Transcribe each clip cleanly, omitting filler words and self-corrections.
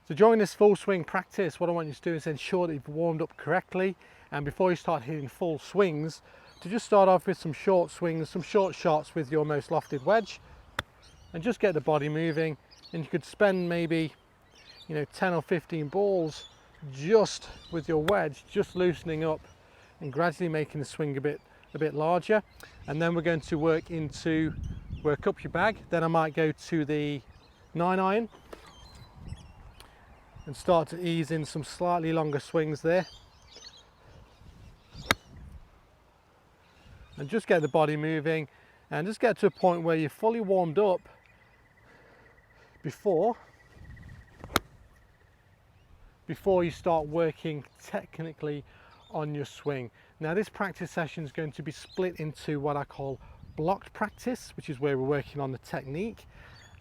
So during this full swing practice, what I want you to do is ensure that you've warmed up correctly, and before you start hitting full swings, to just start off with some short swings, some short shots with your most lofted wedge, and just get the body moving. And you could spend maybe 10 or 15 balls just with your wedge, just loosening up and gradually making the swing a bit larger. And then we're going to work up your bag. Then I might go to the 9-iron and start to ease in some slightly longer swings there, and just get the body moving and just get to a point where you're fully warmed up before you start working technically on your swing. Now this practice session is going to be split into what I call blocked practice, which is where we're working on the technique,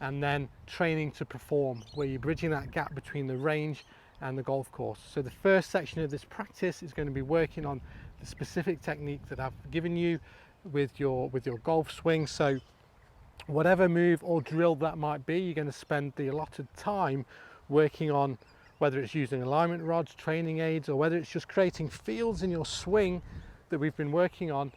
and then training to perform, where you're bridging that gap between the range and the golf course. So the first section of this practice is going to be working on the specific technique that I've given you with your golf swing. So whatever move or drill that might be, you're going to spend the allotted time working on, whether it's using alignment rods, training aids, or whether it's just creating fields in your swing that we've been working on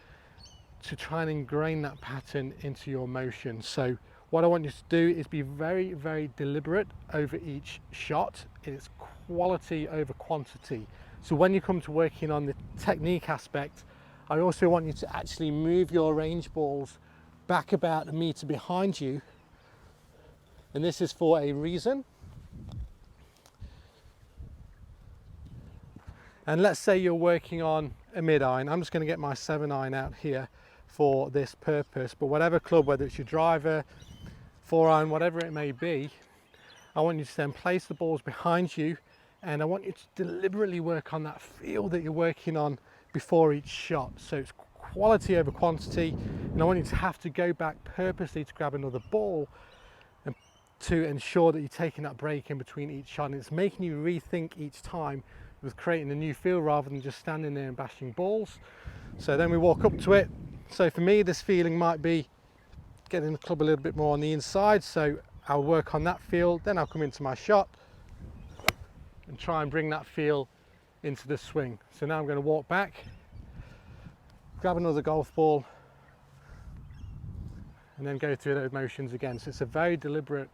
to try and ingrain that pattern into your motion. So what I want you to do is be very, very deliberate over each shot. It's quality over quantity. So when you come to working on the technique aspect, I also want you to actually move your range balls back about a meter behind you. And this is for a reason. And let's say you're working on a mid-iron. I'm just going to get my 7-iron out here for this purpose, but whatever club, whether it's your driver, 4-iron, whatever it may be, I want you to then place the balls behind you, and I want you to deliberately work on that feel that you're working on before each shot. So it's quality over quantity, and I want you to have to go back purposely to grab another ball and to ensure that you're taking that break in between each shot, and it's making you rethink each time with creating a new feel rather than just standing there and bashing balls. So then we walk up to it. So for me, this feeling might be getting the club a little bit more on the inside, so I'll work on that feel, then I'll come into my shot and try and bring that feel into the swing. So now I'm going to walk back, grab another golf ball, and then go through those motions again. So it's a very deliberate,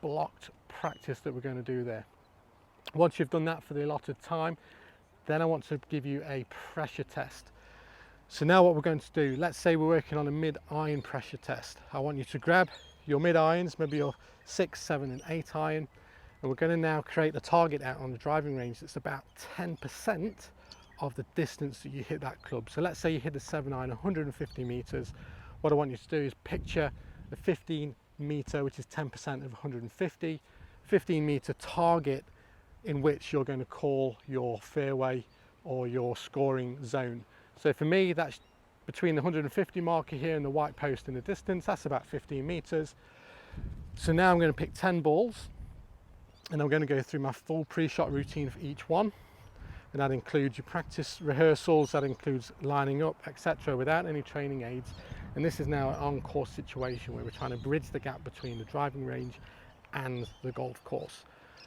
blocked practice that we're going to do there. Once you've done that for the allotted time, then I want to give you a pressure test. So now what we're going to do, let's say we're working on a mid-iron pressure test. I want you to grab your mid-irons, maybe your 6, 7 and 8 iron, and we're going to now create a target out on the driving range that's about 10% of the distance that you hit that club. So let's say you hit the 7-iron 150 meters. What I want you to do is picture the 15 meter, which is 10% of 150, 15 meter target in which you're going to call your fairway or your scoring zone. So for me, that's between the 150 marker here and the white post in the distance. That's about 15 meters. So now I'm going to pick 10 balls, and I'm going to go through my full pre-shot routine for each one. And that includes your practice rehearsals, that includes lining up, etc., without any training aids. And this is now an on-course situation where we're trying to bridge the gap between the driving range and the golf course.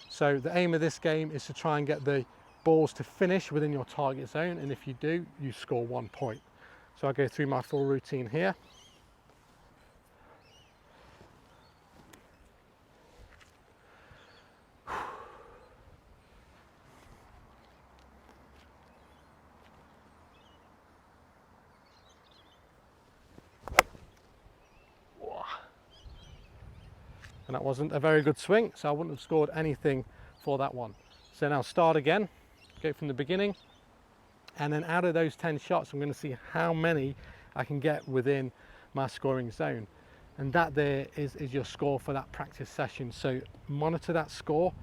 So the aim of this game is to try and get the balls to finish within your target zone, and if you do, you score 1 point. So I'll go through my full routine here. And that wasn't a very good swing, so I wouldn't have scored anything for that one. So now start again, go from the beginning, and then out of those 10 shots, I'm going to see how many I can get within my scoring zone. And that there is your score for that practice session. So monitor that score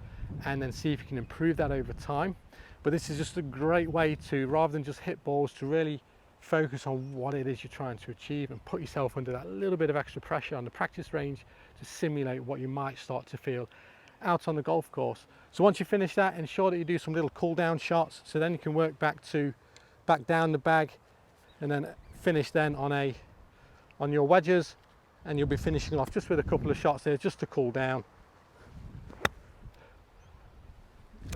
and then see if you can improve that over time. But this is just a great way to, rather than just hit balls, to really focus on what it is you're trying to achieve and put yourself under that little bit of extra pressure on the practice range to simulate what you might start to feel out on the golf course. So once you finish that, ensure that you do some little cool down shots, so then you can work back down the bag and then finish then on your wedges, and you'll be finishing off just with a couple of shots there just to cool down.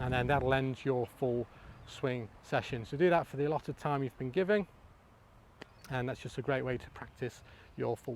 and then that'll end your full swing session. So do that for the allotted time you've been given, and that's just a great way to practice your full